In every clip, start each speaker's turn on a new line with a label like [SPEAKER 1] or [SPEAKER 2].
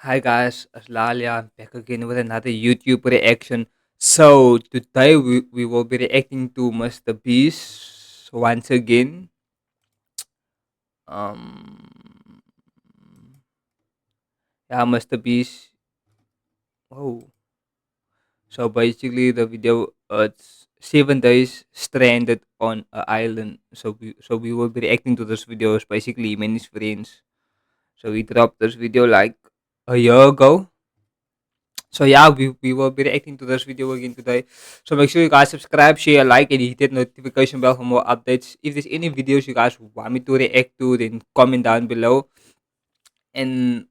[SPEAKER 1] Hi guys, it's Lalia back again with another YouTube reaction. So today we will be reacting to Mr. Beast once again. Um yeah, Mr. Beast. Oh, so basically the video it's 7 days stranded on an island. So we will be reacting to this video. It's basically him and his friends. So he dropped this video like a year ago. So yeah, we will be reacting to this video again today. So make sure you guys subscribe, share, like, and hit that notification bell for more updates. If there's any videos you guys want me to react to, then comment down below. And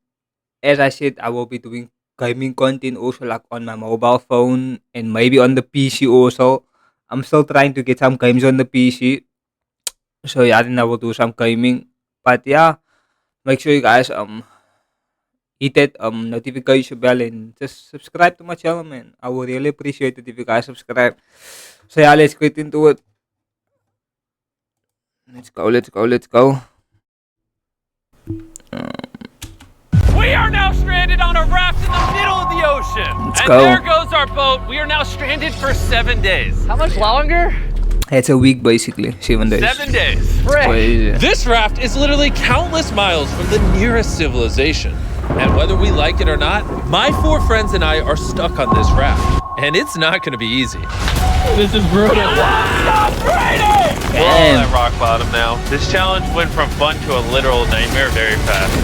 [SPEAKER 1] as I said, I will be doing gaming content also like on my mobile phone and maybe on the PC also. I'm still trying to get some games on the PC. So yeah, then I will do some gaming. But yeah, make sure you guys hit that notification bell and just subscribe to my channel, man. I would really appreciate it if you guys subscribe. So yeah, let's get into it. Let's go.
[SPEAKER 2] We are now stranded on a raft in the middle of the ocean.
[SPEAKER 1] Let's
[SPEAKER 2] and
[SPEAKER 1] go.
[SPEAKER 2] there goes our boat. We are now stranded for 7 days.
[SPEAKER 3] How much longer?
[SPEAKER 1] It's a week basically, 7 days.
[SPEAKER 2] 7 days.
[SPEAKER 1] Crazy.
[SPEAKER 4] This raft is literally countless miles from the nearest civilization. And whether we like it or not, my 4 friends and I are stuck on this raft. And it's not gonna be easy.
[SPEAKER 3] This is brutal.
[SPEAKER 2] We're all at rock bottom now. This challenge went from fun to a literal nightmare very fast.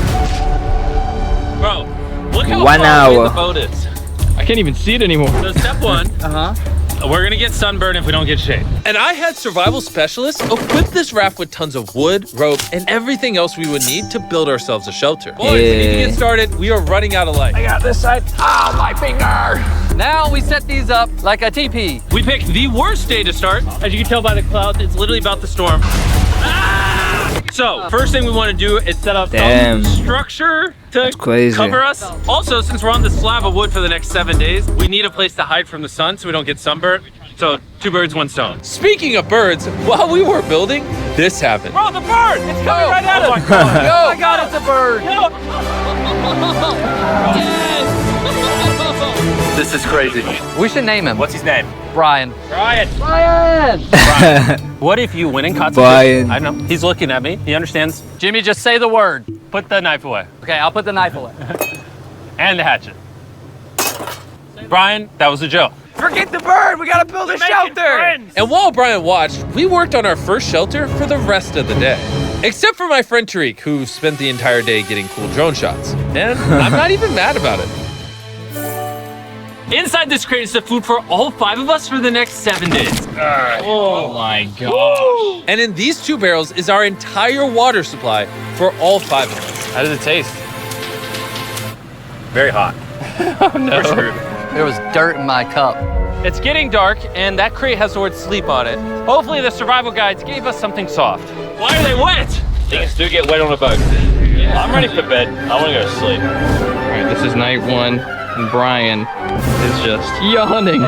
[SPEAKER 2] Bro, look how
[SPEAKER 1] 1
[SPEAKER 2] far away
[SPEAKER 1] hour.
[SPEAKER 2] the boat is.
[SPEAKER 3] I can't even see it anymore.
[SPEAKER 2] So step one, we're gonna get sunburned if we don't get shade.
[SPEAKER 4] And I had survival specialists equip this raft with tons of wood, rope, and everything else we would need to build ourselves a shelter. Boys, we need to
[SPEAKER 1] Yeah.
[SPEAKER 4] get started. We are running out of light.
[SPEAKER 2] got this side. Ah, my finger!
[SPEAKER 3] Now we set these up like a teepee.
[SPEAKER 2] We picked the worst day to start. As you can tell by the clouds, it's literally about the storm. So, first thing we want to do is set up
[SPEAKER 1] Damn.
[SPEAKER 2] some structure to
[SPEAKER 1] crazy.
[SPEAKER 2] cover us. Also, since we're on this slab of wood for the next 7 days, we need a place to hide from the sun so we don't get sunburnt. So, 2 birds, 1 stone.
[SPEAKER 4] Speaking of birds, while we were building, this happened.
[SPEAKER 2] Bro, the bird! It's coming right at us!
[SPEAKER 3] Oh my god, it's a bird.
[SPEAKER 2] This is crazy.
[SPEAKER 3] We should name him.
[SPEAKER 2] What's his name?
[SPEAKER 3] Brian.
[SPEAKER 2] Brian.
[SPEAKER 3] Brian!
[SPEAKER 2] What if you went and caught
[SPEAKER 1] Brian.
[SPEAKER 2] I know. He's looking at me. He understands.
[SPEAKER 3] Jimmy, just say the word.
[SPEAKER 2] Put the knife away.
[SPEAKER 3] Okay, I'll put the knife away.
[SPEAKER 2] And the hatchet. Brian, that was a joke.
[SPEAKER 3] Forget the bird. We gotta build a shelter.
[SPEAKER 4] And while Brian watched, we worked on our first shelter for the rest of the day. Except for my friend Tariq, who spent the entire day getting cool drone shots. And I'm not even mad about it.
[SPEAKER 2] Inside this crate is the food for all 5 of us for the next 7 days.
[SPEAKER 3] Oh my gosh.
[SPEAKER 4] And in these 2 barrels is our entire water supply for all 5 of us.
[SPEAKER 2] How does it taste? Very hot. We're screwed.
[SPEAKER 3] There was dirt in my cup.
[SPEAKER 2] It's getting dark, and that crate has the word sleep on it. Hopefully the survival guides gave us something soft. Why are they wet? Things do get wet on a boat. I'm ready for bed. I want to go to sleep.
[SPEAKER 3] All right, this is night 1, and Brian is just yawning.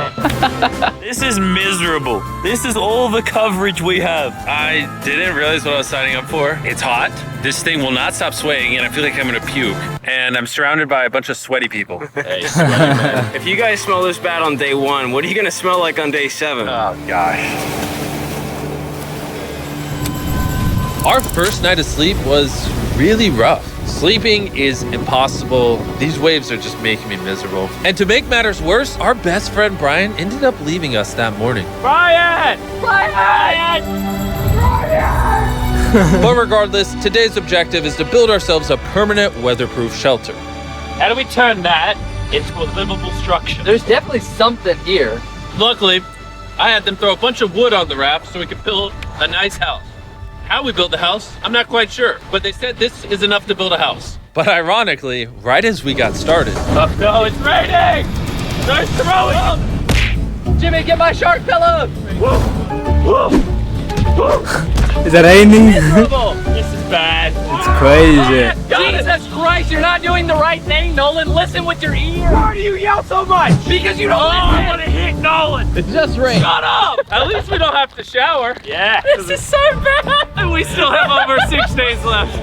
[SPEAKER 5] This is miserable. This is all the coverage we have.
[SPEAKER 2] I didn't realize what I was signing up for. It's hot. This thing will not stop swaying, and I feel like I'm gonna puke. And I'm surrounded by a bunch of sweaty people.
[SPEAKER 5] Hey, sweaty man. If you guys smell this bad on day 1, what are you gonna smell like on day 7?
[SPEAKER 2] Oh gosh.
[SPEAKER 4] Our first night of sleep was really rough. Sleeping is impossible. These waves are just making me miserable. And to make matters worse, our best friend Brian ended up leaving us that morning.
[SPEAKER 2] Brian! Brian!
[SPEAKER 4] But regardless, today's objective is to build ourselves a permanent weatherproof shelter.
[SPEAKER 2] How do we turn that into a livable structure?
[SPEAKER 3] There's definitely something here.
[SPEAKER 2] Luckily, I had them throw a bunch of wood on the raft so we could build a nice house. How we built the house, I'm not quite sure, but they said this is enough to build a house.
[SPEAKER 4] But ironically, right as we got started,
[SPEAKER 2] Oh no, it's raining! Start throwing!
[SPEAKER 3] Jimmy, get my shark pillow.
[SPEAKER 1] Is it raining?
[SPEAKER 2] Miserable! This is bad.
[SPEAKER 1] It's crazy.
[SPEAKER 2] Jesus Christ, you're not doing the right thing, Nolan. Listen with your ears. Why do you yell so much? Because you don't want to hit Nolan.
[SPEAKER 3] It's just rain.
[SPEAKER 2] Shut up. At least we don't have to shower. Yeah. This is so bad. And we still have over 6 days left.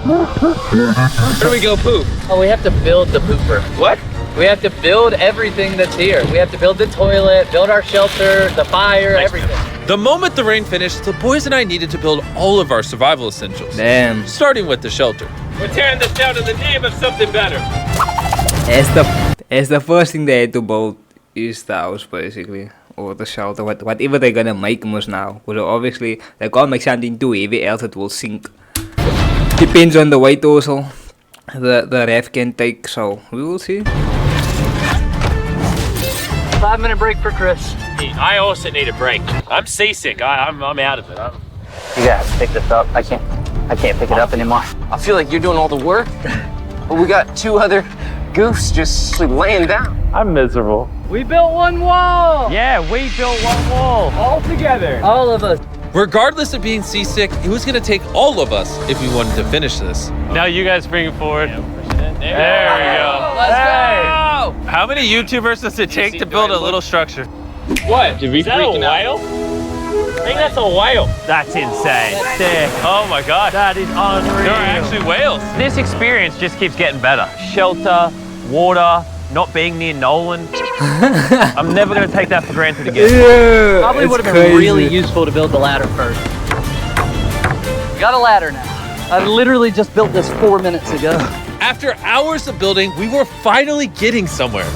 [SPEAKER 3] Where do we go poop? Oh, we have to build the pooper.
[SPEAKER 2] What?
[SPEAKER 3] We have to build everything that's here. We have to build the toilet, build our shelter, the fire, everything.
[SPEAKER 4] The moment the rain finished, the boys and I needed to build all of our survival essentials.
[SPEAKER 1] Damn.
[SPEAKER 4] Starting with the shelter.
[SPEAKER 2] We're tearing this down in the name of something better.
[SPEAKER 1] As the first thing they had to build is the house, basically. Or the shelter, whatever they're gonna make most now. Because obviously, they can't make something too heavy, else it will sink. Depends on the weight also the ref can take, so we will see.
[SPEAKER 3] 5-minute break for Chris.
[SPEAKER 2] I also need a break. I'm seasick. I'm out of it.
[SPEAKER 3] You gotta pick this up. I can't pick it up anymore.
[SPEAKER 5] I feel like you're doing all the work, but we got 2 other goofs just laying down.
[SPEAKER 2] I'm miserable.
[SPEAKER 3] We built one wall.
[SPEAKER 2] Yeah, we built one wall. All together.
[SPEAKER 3] All of us.
[SPEAKER 4] Regardless of being seasick, it was gonna take all of us if we wanted to finish this.
[SPEAKER 2] Now you guys bring it forward. There we go.
[SPEAKER 3] Let's go.
[SPEAKER 4] How many YouTubers does it take to build a little structure?
[SPEAKER 2] What? Did we is that a whale? I think that's a whale. That's insane. Sick.
[SPEAKER 4] Oh my gosh.
[SPEAKER 2] That is unreal.
[SPEAKER 4] There are actually whales.
[SPEAKER 2] This experience just keeps getting better. Shelter, water, not being near Nolan. I'm never going to take that for granted again.
[SPEAKER 1] Yeah,
[SPEAKER 3] Probably would have been really useful to build the ladder first. Got a ladder now. I literally just built this 4 minutes ago.
[SPEAKER 4] After hours of building, we were finally getting somewhere.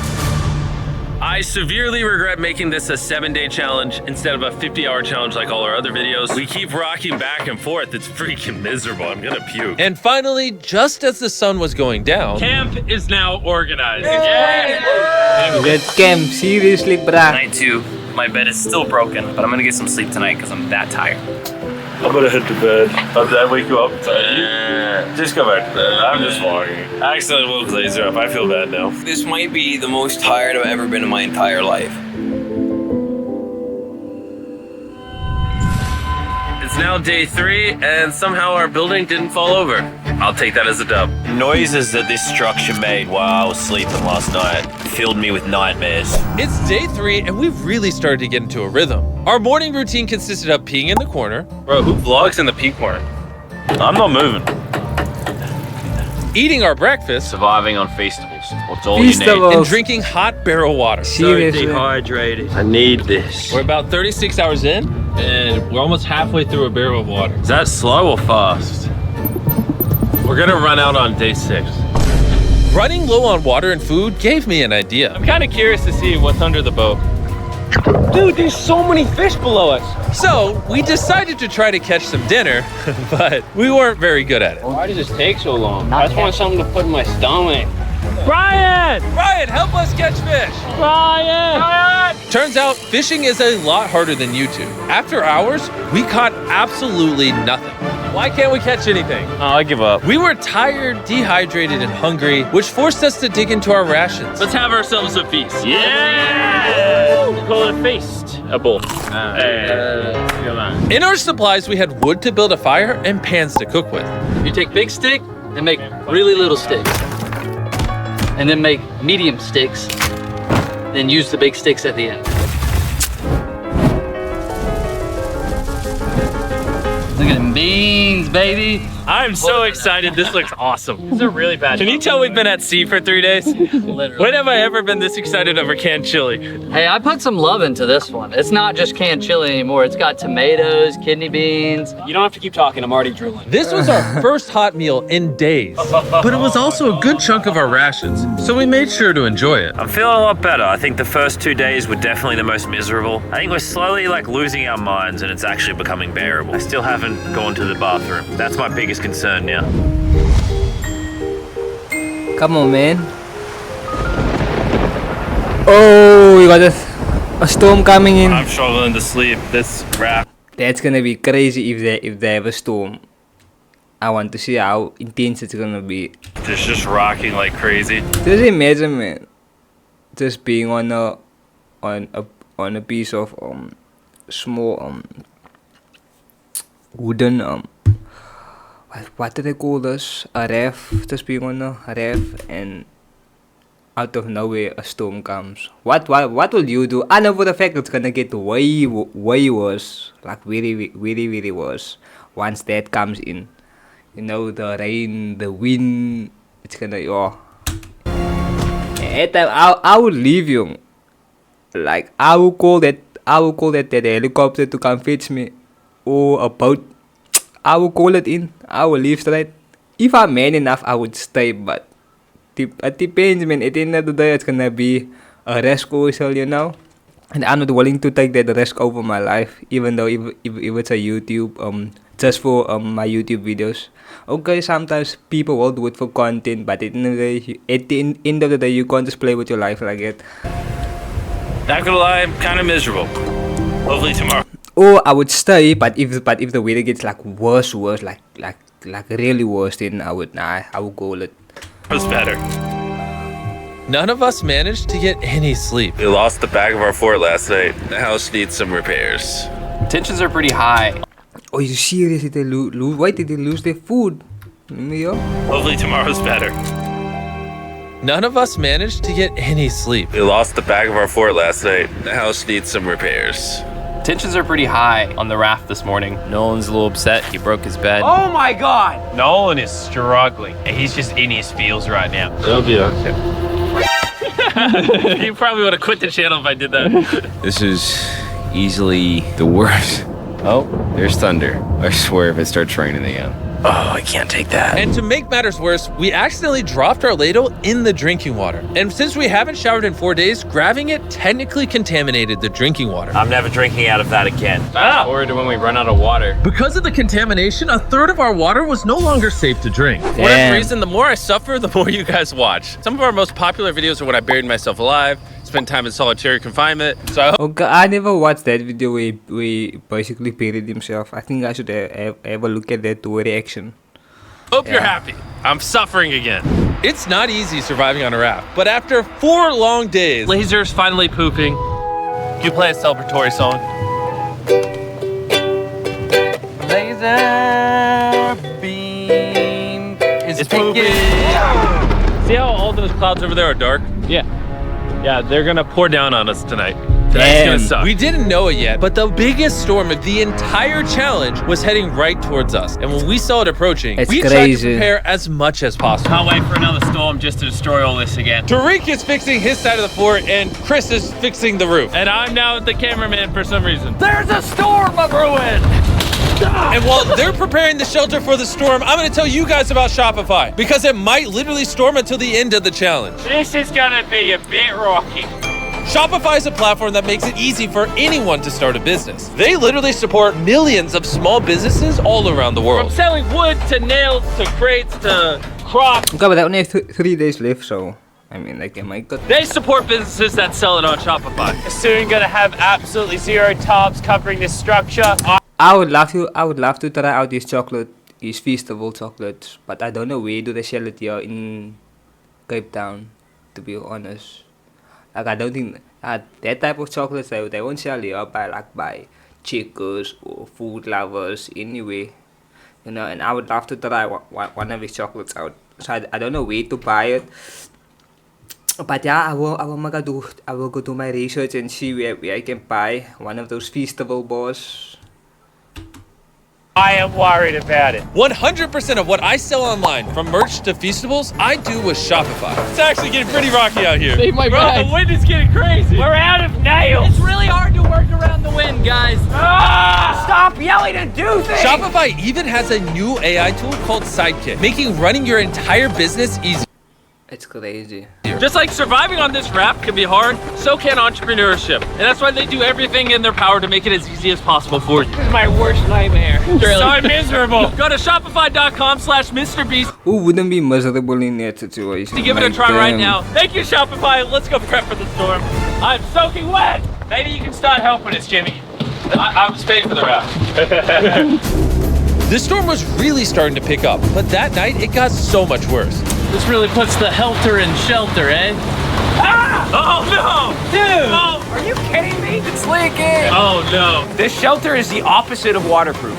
[SPEAKER 5] I severely regret making this a 7-day challenge instead of a 50-hour challenge like all our other videos. We keep rocking back and forth. It's freaking miserable. I'm gonna puke.
[SPEAKER 4] And finally, just as the sun was going down,
[SPEAKER 2] Camp is now organized.
[SPEAKER 1] That camp, seriously, bruh.
[SPEAKER 5] Night 2, my bed is still broken, but I'm gonna get some sleep tonight because I'm that tired.
[SPEAKER 6] I'm gonna head to bed. Did I wake you up? Just go back to bed. I'm just walking. I accidentally woke Laser up. I feel bad now.
[SPEAKER 5] This might be the most tired I've ever been in my entire life. It's now day 3, and somehow our building didn't fall over. I'll take that as a dub.
[SPEAKER 6] Noises that this structure made while I was sleeping last night filled me with nightmares.
[SPEAKER 4] it's day 3 and we've really started to get into a rhythm. Our morning routine consisted of peeing in the corner,
[SPEAKER 2] Bro, who vlogs in the pee corner?
[SPEAKER 6] I'm not moving.
[SPEAKER 4] eating our breakfast,
[SPEAKER 6] Surviving on Feastables. What's all
[SPEAKER 1] Feastables.
[SPEAKER 4] and drinking hot barrel water.
[SPEAKER 1] Seriously.
[SPEAKER 6] dehydrated. I need this.
[SPEAKER 4] We're about 36 hours in, and we're almost halfway through a barrel of water.
[SPEAKER 6] Is that slow or fast?
[SPEAKER 2] We're gonna run out on day 6.
[SPEAKER 4] Running low on water and food gave me an idea.
[SPEAKER 2] I'm kind of curious to see what's under the boat.
[SPEAKER 5] Dude, there's so many fish below us.
[SPEAKER 4] So we decided to try to catch some dinner, but we weren't very good at it.
[SPEAKER 5] Why does this take so long? I just want something to put in my stomach.
[SPEAKER 2] Brian!
[SPEAKER 4] Ryan, help us catch fish!
[SPEAKER 2] Brian!
[SPEAKER 4] Turns out fishing is a lot harder than YouTube. After hours, we caught absolutely nothing. Why can't we catch anything?
[SPEAKER 2] Oh, I give up.
[SPEAKER 4] We were tired, dehydrated, and hungry, which forced us to dig into our rations.
[SPEAKER 2] Let's have ourselves a feast. Yeah! Call it a feast. A bowl. Come on.
[SPEAKER 4] In our supplies, we had wood to build a fire and pans to cook with.
[SPEAKER 3] You take big stick and make really little sticks. And then make medium sticks. Then use the big sticks at the end. Look at them beans, baby.
[SPEAKER 2] I'm so excited. This looks awesome. This is a really bad.
[SPEAKER 4] Can you tell we've been at sea for 3 days?
[SPEAKER 3] Literally.
[SPEAKER 4] When have I ever been this excited over canned chili?
[SPEAKER 3] Hey, I put some love into this one. It's not just canned chili anymore. It's got tomatoes, kidney beans.
[SPEAKER 5] You don't have to keep talking. I'm already drooling.
[SPEAKER 4] This was our first hot meal in days, but it was also a good chunk of our rations, so we made sure to enjoy it.
[SPEAKER 6] I'm feeling a lot better. I think the first 2 days were definitely the most miserable. I think we're slowly losing our minds and it's actually becoming bearable. I still haven't gone to the bathroom. That's my biggest concern now.
[SPEAKER 1] Come on, man. Oh, we got a storm coming in.
[SPEAKER 6] I'm struggling to sleep. This rap.
[SPEAKER 1] That's gonna be crazy if they have a storm. I want to see how intense it's gonna be.
[SPEAKER 6] It's just rocking like crazy.
[SPEAKER 1] Just imagine, man, just being on a piece of small wooden what do they call this? A ref, just being on a ref, and out of nowhere a storm comes. What will you do? I know for the fact it's gonna get way worse, like very worse. Once that comes in, you know, the rain, the wind, it's gonna At time I would leave you. Like I will call that helicopter to come fetch me, or a boat. I will call it in. I will leave straight. If I'm man enough, I would stay, but it depends, man. At the end of the day, it's gonna be a risk also, you know. And I'm not willing to take that risk over my life, even though if it's a YouTube, just for my YouTube videos. Okay, sometimes people will do it for content, but at the end of the day, you can't just play with your life like that.
[SPEAKER 5] Not gonna lie, I'm kind of miserable. Hopefully tomorrow.
[SPEAKER 1] Or I would stay, but if the weather gets like worse, like really worse, then I would call it.
[SPEAKER 5] It's better.
[SPEAKER 4] None of us managed to get any sleep.
[SPEAKER 5] We lost the back of our fort last night. The house needs some repairs.
[SPEAKER 7] Tensions are pretty high.
[SPEAKER 1] Oh, you serious? Did they lose? Why did they lose their food? Yeah.
[SPEAKER 5] Hopefully tomorrow's better.
[SPEAKER 4] None of us managed to get any sleep.
[SPEAKER 5] We lost the back of our fort last night. The house needs some repairs.
[SPEAKER 7] Tensions are pretty high on the raft this morning. Nolan's a little upset. He broke his bed.
[SPEAKER 2] Oh my God! Nolan is struggling, and he's just in his feels right now.
[SPEAKER 5] It'll be okay.
[SPEAKER 2] You probably would have quit the channel if I did that.
[SPEAKER 8] This is easily the worst. Oh, there's thunder. I swear if it starts raining again.
[SPEAKER 6] Oh, I can't take that.
[SPEAKER 4] And to make matters worse, we accidentally dropped our ladle in the drinking water. And since we haven't showered in 4 days, grabbing it technically contaminated the drinking water.
[SPEAKER 6] I'm never drinking out of that again.
[SPEAKER 2] Fast forward to when we run out of water.
[SPEAKER 4] Because of the contamination, a third of our water was no longer safe to drink. For whatever reason, the more I suffer, the more you guys watch. Some of our most popular videos are when I buried myself alive, spent time in solitary confinement. So I hope
[SPEAKER 1] Okay, I never watched that video where he basically buried himself. I think I should have a look at that to a reaction.
[SPEAKER 4] you're happy. I'm suffering again. It's not easy surviving on a raft, but after 4 long days,
[SPEAKER 2] Laser's finally pooping. You play a celebratory song. Laser beam is pooping.
[SPEAKER 5] See how all those clouds over there are dark?
[SPEAKER 2] Yeah.
[SPEAKER 5] Yeah, they're gonna pour down on us tonight. Tonight's gonna suck.
[SPEAKER 4] we didn't know it yet, but the biggest storm of the entire challenge was heading right towards us. And when we saw it approaching,
[SPEAKER 1] It's
[SPEAKER 4] we tried to
[SPEAKER 1] crazy.
[SPEAKER 4] prepare as much as possible.
[SPEAKER 2] Can't wait for another storm just to destroy all this again.
[SPEAKER 4] Tariq is fixing his side of the fort, and Chris is fixing the roof.
[SPEAKER 5] And I'm now the cameraman for some reason.
[SPEAKER 2] There's a storm of ruin!
[SPEAKER 4] And while they're preparing the shelter for the storm, I'm gonna tell you guys about Shopify, because it might literally storm until the end of the challenge.
[SPEAKER 2] This is gonna be a bit rocky.
[SPEAKER 4] Shopify is a platform that makes it easy for anyone to start a business. They literally support millions of small businesses all around the
[SPEAKER 2] From
[SPEAKER 4] world.
[SPEAKER 2] selling wood to nails to crates to crops.
[SPEAKER 1] Okay, but I only have 3 days left, so I mean, like, am I good?
[SPEAKER 2] They support businesses that sell it on Shopify. Soon gonna have absolutely 0 tops covering this structure.
[SPEAKER 1] I would love to try out this Feastable chocolates, but I don't know where do they sell it here in Cape Town, to be honest. Like, I don't think that type of chocolates they won't sell here by Checkers or Food Lovers anyway, you know. And I would love to try one of these chocolates out. So I don't know where to buy it. But yeah, I will go do my research and see where I can buy one of those Feastable bars.
[SPEAKER 2] I am worried about it.
[SPEAKER 4] 100% of what I sell online, from merch to Feastables, I do with Shopify. It's actually getting pretty rocky out here.
[SPEAKER 2] Bro, the wind is getting crazy. We're out of nails. It's really hard to work around the wind, guys. Stop yelling and do things.
[SPEAKER 4] Shopify even has a new AI tool called Sidekick, making running your entire business easier.
[SPEAKER 1] It's crazy.
[SPEAKER 2] Just like surviving on this raft can be hard, so can entrepreneurship. And that's why they do everything in their power to make it as easy as possible for you. This is my worst nightmare. So miserable. Go to shopify.com/MrBeast
[SPEAKER 1] Who wouldn't be miserable in that situation?
[SPEAKER 2] to give it a
[SPEAKER 1] Like,
[SPEAKER 2] try right
[SPEAKER 1] damn.
[SPEAKER 2] now. Thank you, Shopify. Let's go prep for the storm. I'm soaking wet. Maybe you can start helping us, Jimmy. I was paid for the raft.
[SPEAKER 4] The storm was really starting to pick up, but that night it got so much worse.
[SPEAKER 2] This really puts the helter in shelter, eh? Ah! Oh no! Dude! Oh, are you kidding me? It's leaking! Oh no! This shelter is the opposite of waterproof.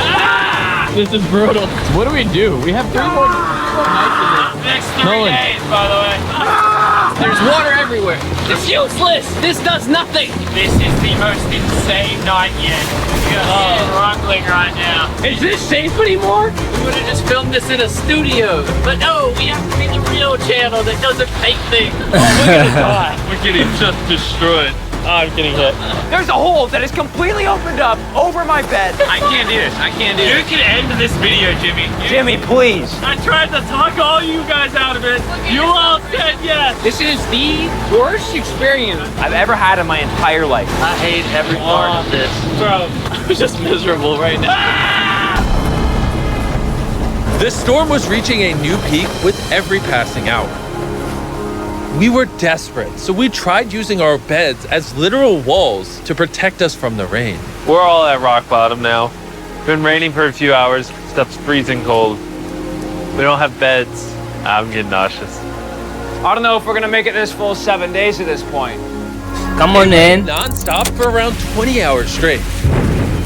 [SPEAKER 2] Ah! This is brutal.
[SPEAKER 7] What do? We have 3 more nights in this.
[SPEAKER 2] Next 3 days, by the way.
[SPEAKER 3] There's water everywhere. It's useless. This does nothing.
[SPEAKER 2] This is the most insane night yet. It's struggling right now.
[SPEAKER 3] Is this safe anymore? We would have just filmed this in a studio. But no, we have to be the real channel that doesn't fake things.
[SPEAKER 2] We're gonna die. We're getting just destroyed. Oh, I'm getting hit.
[SPEAKER 9] There's a hole that is completely opened up over my bed.
[SPEAKER 2] I can't do this. I can't do this. You can end this video, Jimmy.
[SPEAKER 9] Jimmy, please.
[SPEAKER 2] I tried to talk all you guys out of it. You all said yes.
[SPEAKER 9] This is the worst experience I've ever had in my entire life.
[SPEAKER 3] I hate every part of this.
[SPEAKER 2] Bro, I'm just miserable right now.
[SPEAKER 4] The storm was reaching a new peak with every passing hour. We were desperate, so we tried using our beds as literal walls to protect us from the rain.
[SPEAKER 2] We're all at rock bottom now. Been raining for a few hours. Stuff's freezing cold. We don't have beds. I'm getting nauseous.
[SPEAKER 9] I don't know if we're gonna make it this full 7 days at this point.
[SPEAKER 1] Come on, man.
[SPEAKER 4] Non-stop for around 20 hours straight.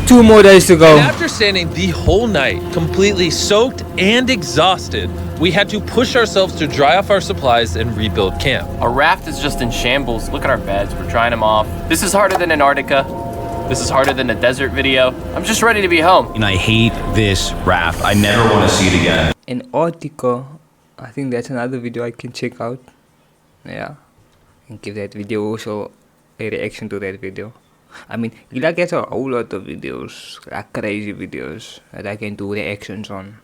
[SPEAKER 1] 2 more days to go.
[SPEAKER 4] And after standing the whole night, completely soaked and exhausted, we had to push ourselves to dry off our supplies and rebuild camp.
[SPEAKER 7] Our raft is just in shambles. Look at our beds. We're drying them off. This is harder than Antarctica. This is harder than a desert video. I'm just ready to be home.
[SPEAKER 8] And I hate this raft. I never want to see it again.
[SPEAKER 1] Antarctica. I think that's another video I can check out. Yeah. And give that video also a reaction to that video. I mean, Gila gets a whole lot of videos, like crazy videos that I can do reactions on.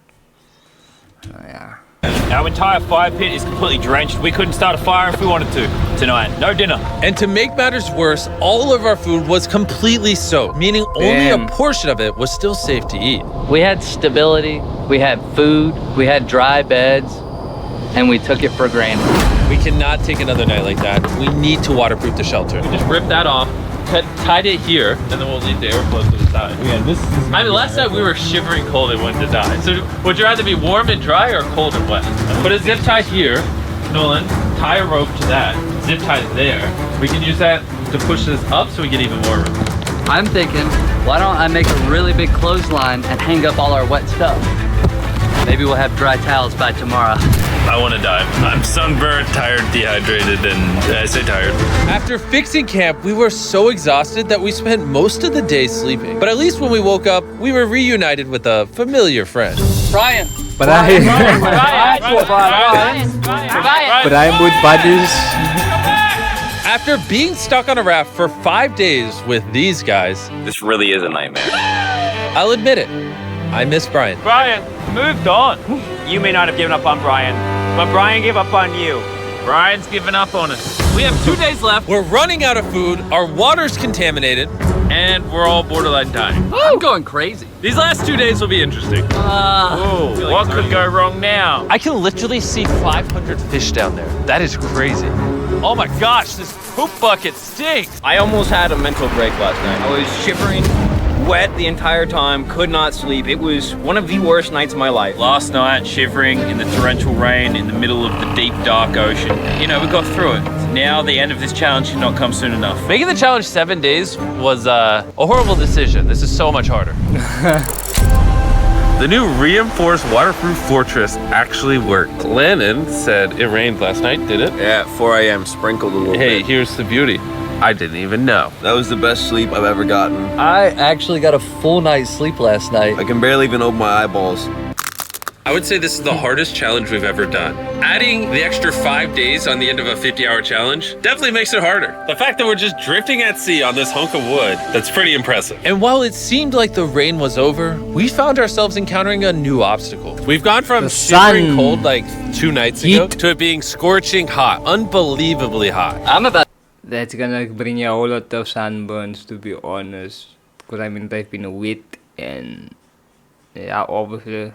[SPEAKER 1] Yeah.
[SPEAKER 2] Our entire fire pit is completely drenched. We couldn't start a fire if we wanted to tonight. No dinner.
[SPEAKER 4] And to make matters worse, all of our food was completely soaked, meaning only a portion of it was still safe to eat.
[SPEAKER 3] We had stability, we had food, we had dry beds, and we took it for granted.
[SPEAKER 4] We cannot take another night like that. We need to waterproof the shelter.
[SPEAKER 2] Just rip that off, tied it here, and then we'll leave the airflow to the side.
[SPEAKER 7] Yeah, this is...
[SPEAKER 2] I mean, last night we were shivering cold and wanted to die. So would you rather be warm and dry or cold and wet? Put a zip tie here, Nolan, tie a rope to that, zip tie it there. We can use that to push this up so we get even more room.
[SPEAKER 3] I'm thinking, why don't I make a really big clothesline and hang up all our wet stuff? Maybe we'll have dry towels by tomorrow.
[SPEAKER 5] I want to die. I'm sunburned, tired, dehydrated, and I say tired.
[SPEAKER 4] After fixing camp, we were so exhausted that we spent most of the day sleeping. But at least when we woke up, we were reunited with a familiar friend.
[SPEAKER 3] Brian.
[SPEAKER 1] Brian with buddies.
[SPEAKER 4] After being stuck on a raft for 5 days with these guys,
[SPEAKER 6] This really is a nightmare.
[SPEAKER 4] I'll admit it, I miss Brian.
[SPEAKER 9] Brian, moved on. You may not have given up on Brian, but Brian gave up on you.
[SPEAKER 2] Brian's giving up on us. We have 2 days left,
[SPEAKER 4] We're running out of food, our water's contaminated.
[SPEAKER 2] and we're all borderline dying.
[SPEAKER 3] I'm going crazy.
[SPEAKER 2] These last 2 days will be interesting. Whoa, what could go wrong now?
[SPEAKER 4] I can literally see 500 fish down there. That is crazy.
[SPEAKER 2] Oh my gosh, this poop bucket stinks.
[SPEAKER 9] I almost had a mental break last night. I was shivering, wet the entire time, could not sleep. It was one of the worst nights of my life.
[SPEAKER 2] Last night, shivering in the torrential rain in the middle of the deep, dark ocean. You know, we got through it. Now the end of this challenge should not come soon enough.
[SPEAKER 4] Making the challenge 7 days was a horrible decision. This is so much harder.
[SPEAKER 5] The new reinforced waterproof fortress actually worked. Lennon said it rained last night, did it?
[SPEAKER 10] Yeah, at 4 a.m. sprinkled a little
[SPEAKER 5] Hey,
[SPEAKER 10] bit.
[SPEAKER 5] here's the beauty. I didn't even know.
[SPEAKER 10] That was the best sleep I've ever gotten.
[SPEAKER 3] I actually got a full night's sleep last night.
[SPEAKER 10] I can barely even open my eyeballs.
[SPEAKER 5] I would say this is the hardest challenge we've ever done. Adding the extra 5 days on the end of a 50-hour challenge definitely makes it harder. The fact that we're just drifting at sea on this hunk of wood, that's pretty impressive.
[SPEAKER 4] And while it seemed like the rain was over, we found ourselves encountering a new obstacle.
[SPEAKER 5] We've gone from
[SPEAKER 1] The
[SPEAKER 5] shivering
[SPEAKER 1] sun.
[SPEAKER 5] cold like 2 nights ago
[SPEAKER 1] Heat.
[SPEAKER 5] to it being scorching hot, unbelievably hot.
[SPEAKER 3] I'm about
[SPEAKER 1] That's gonna bring you a whole lot of sunburns, to be honest. Because I mean, they've been wet, and yeah, obviously,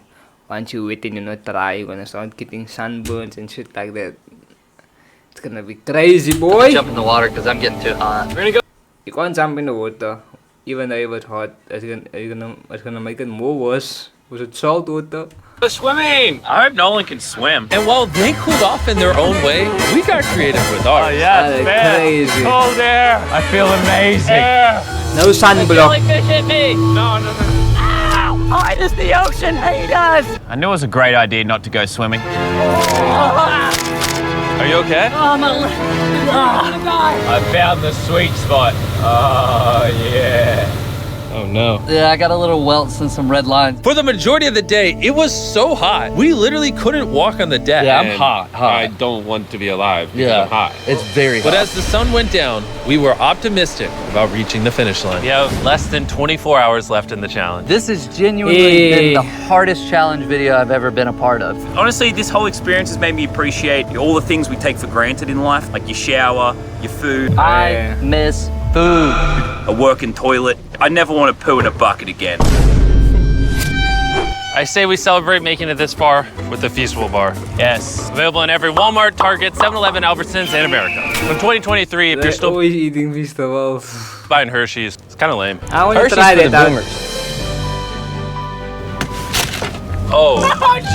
[SPEAKER 1] once you wet and you're not dry, you're gonna start getting sunburns and shit like that. It's gonna be crazy,
[SPEAKER 3] to
[SPEAKER 1] boy.
[SPEAKER 3] jump in the water because I'm getting too hot.
[SPEAKER 1] You can't jump in the water, even though it was hot. It's gonna make it more worse. Was it salt water?
[SPEAKER 2] Swimming! I hope Nolan can swim.
[SPEAKER 4] And while they cooled off in their own way, we got creative with ours.
[SPEAKER 1] That's crazy.
[SPEAKER 2] Cold air! I feel amazing. Air.
[SPEAKER 1] No sunblock.
[SPEAKER 3] fish hit me!
[SPEAKER 2] No.
[SPEAKER 7] Why does the ocean hate us? I knew it was a great idea not to go swimming.
[SPEAKER 4] Are you okay?
[SPEAKER 7] Oh, my leg. I found the sweet spot. Oh, yeah.
[SPEAKER 4] Oh no.
[SPEAKER 3] Yeah, I got a little welts and some red lines.
[SPEAKER 4] For the majority of the day, it was so hot. We literally couldn't walk on the deck.
[SPEAKER 3] Yeah, I'm
[SPEAKER 5] And
[SPEAKER 3] hot.
[SPEAKER 5] I don't want to be alive because I'm hot.
[SPEAKER 3] It's very
[SPEAKER 4] But
[SPEAKER 3] hot.
[SPEAKER 4] as the sun went down, we were optimistic about reaching the finish line.
[SPEAKER 6] We have less than 24 hours left in the challenge.
[SPEAKER 3] This has genuinely been the hardest challenge video I've ever been a part of.
[SPEAKER 7] Honestly, this whole experience has made me appreciate all the things we take for granted in life, like your shower, your food,
[SPEAKER 3] I miss food.
[SPEAKER 7] a working toilet. I never want to poo in a bucket again.
[SPEAKER 2] I say we celebrate making it this far with the Feastable Bar.
[SPEAKER 7] Yes.
[SPEAKER 2] Available in every Walmart, Target, 7-Eleven, Albertsons, in America. From 2023, if you're
[SPEAKER 1] They're
[SPEAKER 2] still
[SPEAKER 1] always eating vegetables.
[SPEAKER 2] buying Hershey's, it's kind of lame.
[SPEAKER 1] I want to
[SPEAKER 3] Hershey's
[SPEAKER 1] try
[SPEAKER 3] for the
[SPEAKER 1] that out.
[SPEAKER 3] boomers.
[SPEAKER 2] Oh,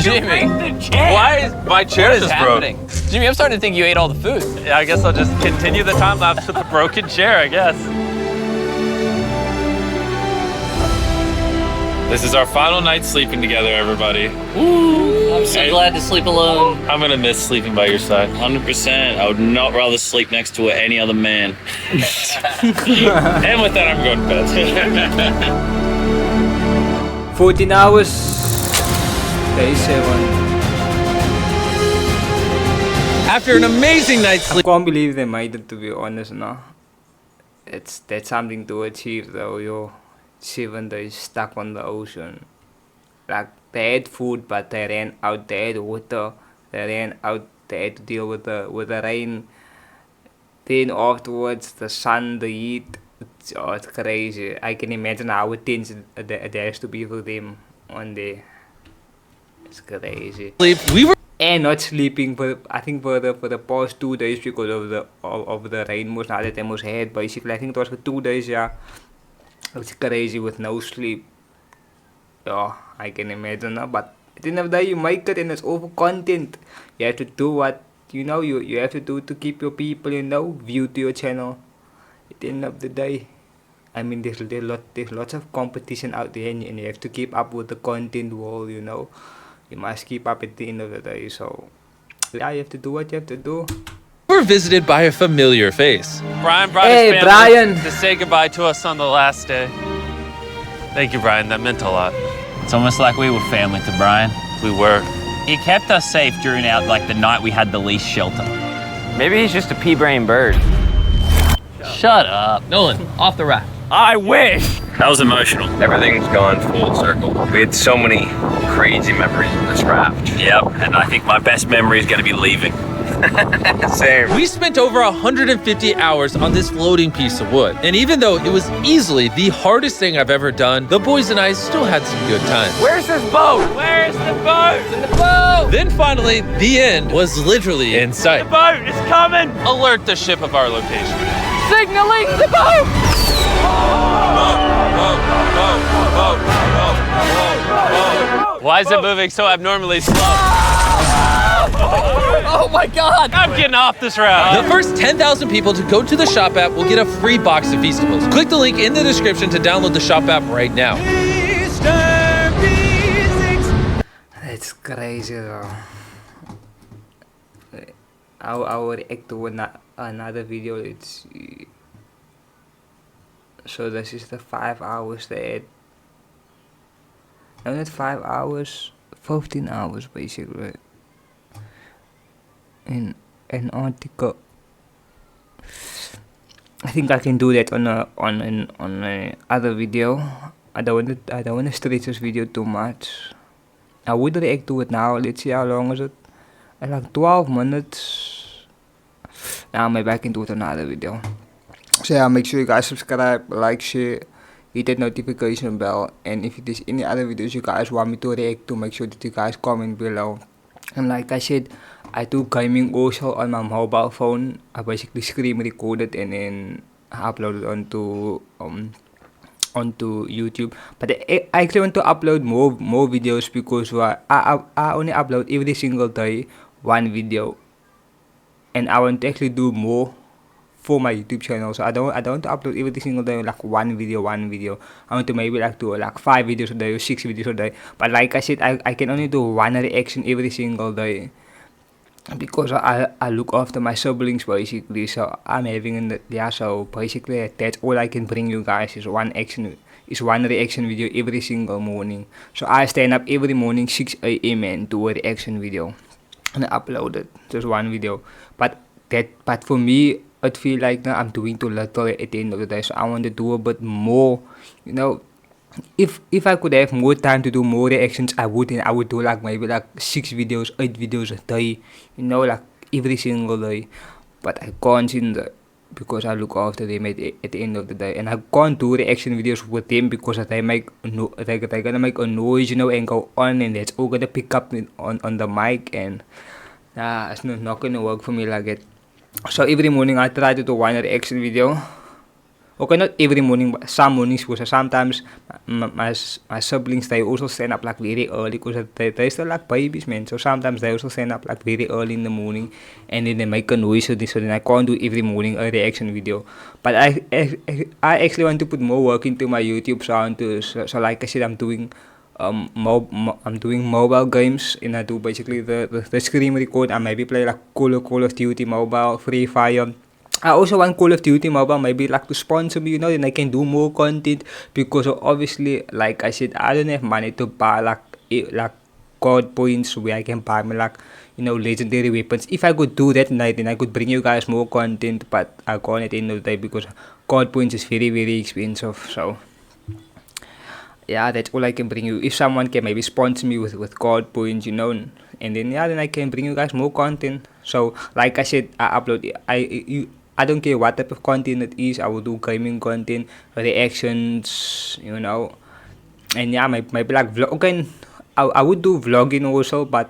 [SPEAKER 7] Jimmy,
[SPEAKER 2] why is my chair
[SPEAKER 7] what is
[SPEAKER 2] just broke?
[SPEAKER 7] happening? Jimmy, I'm starting to think you ate all the food.
[SPEAKER 2] Yeah, I guess I'll just continue the time lapse with the broken chair, I guess. This is our final night sleeping together, everybody.
[SPEAKER 3] I'm so glad to sleep alone.
[SPEAKER 2] I'm gonna miss sleeping by your side.
[SPEAKER 7] 100%. I would not rather sleep next to any other man.
[SPEAKER 2] And with that, I'm going to bed.
[SPEAKER 1] 14 hours. Day 7.
[SPEAKER 4] After an amazing night's
[SPEAKER 1] I
[SPEAKER 4] sleep,
[SPEAKER 1] can't believe they made it, to be honest, no. That's something to achieve though, yo. 7 days stuck on the ocean. Like, they had food, but they ran out. They had water, they ran out. They had to deal with the rain. Then afterwards, the sun, the heat. It's crazy. I can imagine how intense it has to be for them on there. It's crazy.
[SPEAKER 4] we were
[SPEAKER 1] And not sleeping for, I think, for the past 2 days because of the rain most that they most had. Basically, I think it was for 2 days, yeah. It's crazy with no sleep. Yeah, I can imagine, no? But at the end of the day, you make it and it's all for content. You have to do what, you have to do to keep your people, view to your channel. At the end of the day, I mean, there's lots of competition out there and you have to keep up with the content wall, You must keep up at the end of the day, so yeah, you have to do what you have to do.
[SPEAKER 4] were visited by a familiar face.
[SPEAKER 2] Brian brought
[SPEAKER 1] Hey,
[SPEAKER 2] his family
[SPEAKER 1] Brian.
[SPEAKER 2] to say goodbye to us on the last day. Thank you, Brian. That meant a lot.
[SPEAKER 7] It's almost like we were family to Brian.
[SPEAKER 2] We were.
[SPEAKER 7] He kept us safe during the night we had the least shelter.
[SPEAKER 6] Maybe he's just a pea-brain bird.
[SPEAKER 3] Shut up.
[SPEAKER 9] Nolan, off the raft.
[SPEAKER 7] I wish.
[SPEAKER 6] That was emotional.
[SPEAKER 10] Everything's gone full circle. We had so many crazy memories on this raft.
[SPEAKER 6] Yep, and I think my best memory is going to be leaving.
[SPEAKER 10] Same.
[SPEAKER 4] We spent over 150 hours on this floating piece of wood. And even though it was easily the hardest thing I've ever done, the boys and I still had some good times.
[SPEAKER 6] Where's this boat?
[SPEAKER 2] Where's the boat?
[SPEAKER 6] In the boat!
[SPEAKER 4] Then finally, the end was literally in sight.
[SPEAKER 2] Boat is coming! Alert the ship of our location.
[SPEAKER 6] Signaling the boat!
[SPEAKER 2] Why is it moving so abnormally slow?
[SPEAKER 6] Oh my god!
[SPEAKER 2] I'm getting off this route.
[SPEAKER 4] The first 10,000 people to go to the Shop app will get a free box of Feastables. Click the link in the description to download the Shop app right now.
[SPEAKER 1] It's crazy though. I will react to another video. Let's see. So this is the 5 hours they had. No, not 5 hours, 15 hours basically. In Antarctica. I think I can do that on a other video. I don't want to stretch this video too much. I would react to it now. Let's see how long is it. Like 12 minutes. Now maybe I can do it on another video. So yeah, make sure you guys subscribe, like, share, hit that notification bell, and if there's any other videos you guys want me to react to, make sure that you guys comment below. And like I said, I do gaming also on my mobile phone. I basically screen record it and then upload it onto YouTube. But I actually want to upload more videos because I only upload every single day one video, and I want to actually do more for my YouTube channel. So I don't want to upload every single day like one video. I want to maybe like do like 5 videos a day or 6 videos a day. But like I said, I can only do one reaction every single day, because I look after my siblings basically. So I'm having so basically that's all I can bring you guys is one reaction video every single morning. So I stand up every morning 6 a.m. and do a reaction video and I upload it, just one video. But for me, it feel like now I'm doing too little at the end of the day. So I want to do a bit more, you know. If I could have more time to do more reactions, I would do like maybe like 6 videos, 8 videos a day, you know, like every single day. But I can't in that, because I look after them at the end of the day, and I can't do reaction videos with them because they're gonna make a noise, you know, and go on, and that's all gonna pick up on the mic, and it's not gonna work for me like that. So every morning I try to do one reaction video. Okay, not every morning, but some mornings, because sometimes my siblings, they also stand up like very early, because they still like babies, man. So sometimes they also stand up like very early in the morning, and then they make a noise, so then I can't do every morning a reaction video. But I actually want to put more work into my YouTube channel too. So like I said, I'm doing mobile games, and I do basically the screen record. I maybe play like Call of Duty Mobile, Free Fire. I also want Call of Duty Mobile maybe like to sponsor me, you know, then I can do more content, because obviously, like I said, I don't have money to buy like god points where I can buy me like, you know, legendary weapons. If I could do that, then I could bring you guys more content, but I can't at the end of the day because god points is very, very expensive. So yeah, that's all I can bring you. If someone can maybe sponsor me with god points, you know, and then I can bring you guys more content. So like I said, I don't care what type of content it is. I will do gaming content, reactions, you know, and maybe like vlog. Okay, I would do vlogging also, but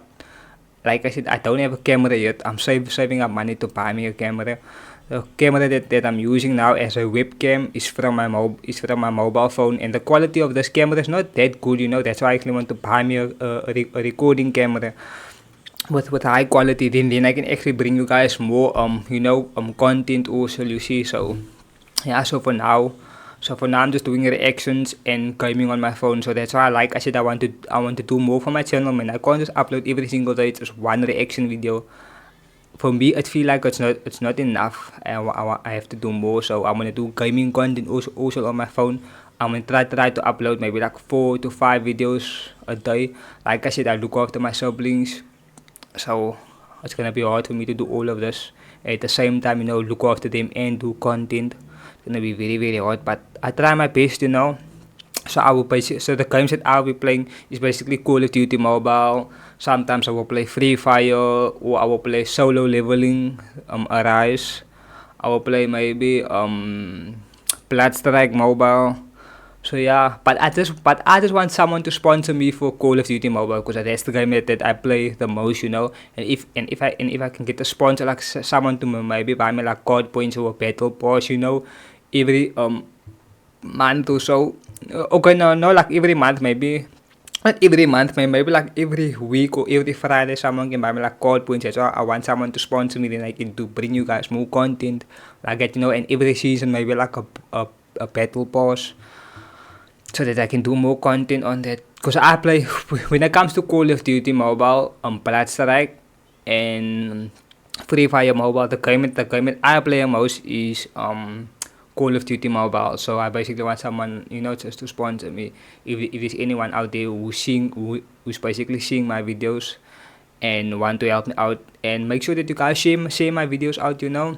[SPEAKER 1] like I said, I don't have a camera yet. I'm saving up money to buy me a camera. The camera that I'm using now as a webcam is from my mobile phone, and the quality of this camera is not that good, you know. That's why I actually want to buy me a recording camera with high quality. Then I can actually bring you guys more content also, you see. So yeah, so for now I'm just doing reactions and gaming on my phone. So that's why, like I said, I want to do more for my channel, man. I can't just upload every single day just one reaction video. For me, it feel like it's not enough. I have to do more. So I'm gonna do gaming content also on my phone. I'm gonna try to upload maybe like 4 to 5 videos a day. Like I said, I look after my siblings, so it's gonna be hard for me to do all of this at the same time, you know, look after them and do content. It's gonna be very, very hard, but I try my best, you know. So the games that I'll be playing is basically Call of Duty Mobile. Sometimes I will play Free Fire, or I will play Solo Leveling, Arise. I will play maybe Bloodstrike Mobile. So yeah, but I just want someone to sponsor me for Call of Duty Mobile, because that's the game that I play the most, you know. And if I can get a sponsor, like someone to maybe buy me like god points or a battle pass, you know, every month or so. Okay, no, like every month, maybe not every month, maybe like every week or every Friday, someone can buy me like god points. So I want someone to sponsor me, then I can bring you guys more content like that, you know. And every season maybe like a battle pass, so that I can do more content on that. Because I play, when it comes to Call of Duty Mobile, Bloodstrike and Free Fire Mobile, the game that I play most is Call of Duty Mobile. So I basically want someone, you know, just to sponsor me. If there's anyone out there who's basically seeing my videos and want to help me out, and make sure that you guys share my videos out, you know.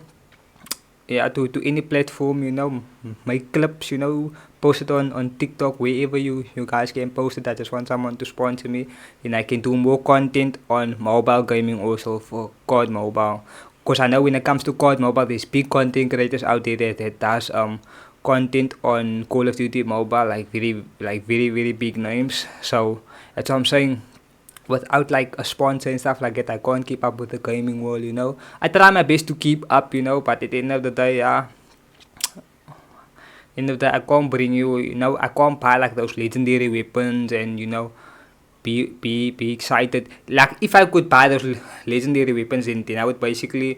[SPEAKER 1] Yeah, to any platform, you know, make clips, you know, post it on TikTok, wherever you guys can post it. I just want someone to sponsor me, and I can do more content on mobile gaming also for COD Mobile. Because I know when it comes to COD Mobile, there's big content creators out there that does content on Call of Duty Mobile, like very, very big names. So that's what I'm saying. Without like a sponsor and stuff like that, I can't keep up with the gaming world, you know. I try my best to keep up, you know, but at the end of the day, I can't bring you, you know, I can't buy like those legendary weapons and, you know, be excited. Like if I could buy those legendary weapons, then I would basically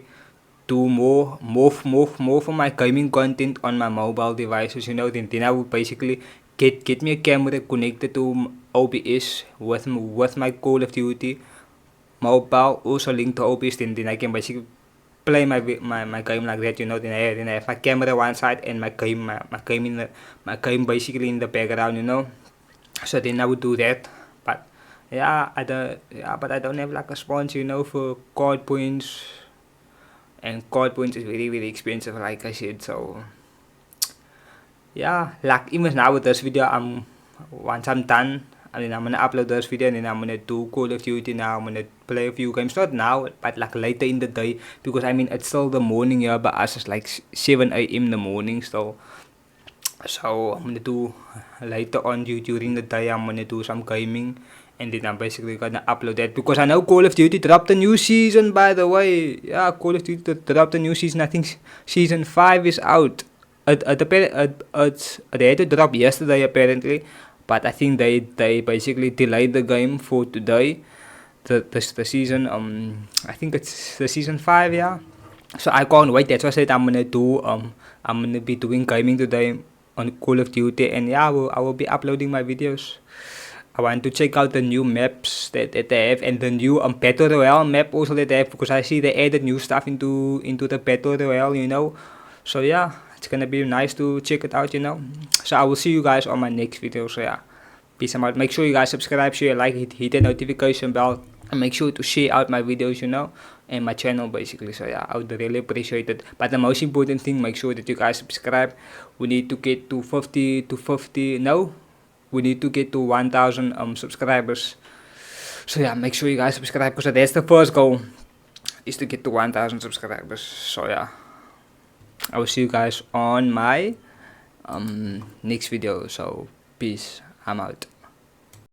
[SPEAKER 1] do more for my gaming content on my mobile devices, you know, then I would basically get me a camera connected to OBS with my Call of Duty mobile, also linked to OBS, then I can basically play my game like that, you know. Then I have my camera one side and my game basically in the background, you know. So then I would do that. But yeah, I don't have like a sponsor, you know, for card points, and card points is very expensive, like I said. So yeah, like even now with this video, once I'm done, and then I'm gonna upload this video, and then I'm gonna do Call of Duty. Now I'm gonna play a few games, not now, but like later in the day, because I mean it's still the morning here, but us it's like 7 a.m. in the morning. So I'm gonna do later on during the day. I'm gonna do some gaming, and then I'm basically gonna upload that, because I know Call of Duty dropped a new season, by the way. Yeah, Call of Duty dropped a new season. I think season 5 is out. They had to drop yesterday apparently, but I think they basically delayed the game for today. The season, I think it's the season 5, yeah. So I can't wait. That's what I said I'm gonna be doing gaming today on Call of Duty, and yeah, I will be uploading my videos. I want to check out the new maps that they have, and the new Battle Royale map also that they have, because I see they added new stuff into the Battle Royale, you know. So yeah, it's gonna be nice to check it out, you know. So I will see you guys on my next video. So yeah, peace out. Make sure you guys subscribe, share, like, hit the notification bell, and make sure to share out my videos, you know, and my channel basically. So yeah, I would really appreciate it. But the most important thing, make sure that you guys subscribe. We need to get to 1,000 subscribers. So yeah, make sure you guys subscribe, because that's the first goal, is to get to 1,000 subscribers. So yeah, I will see you guys on my next video. So peace, I'm out.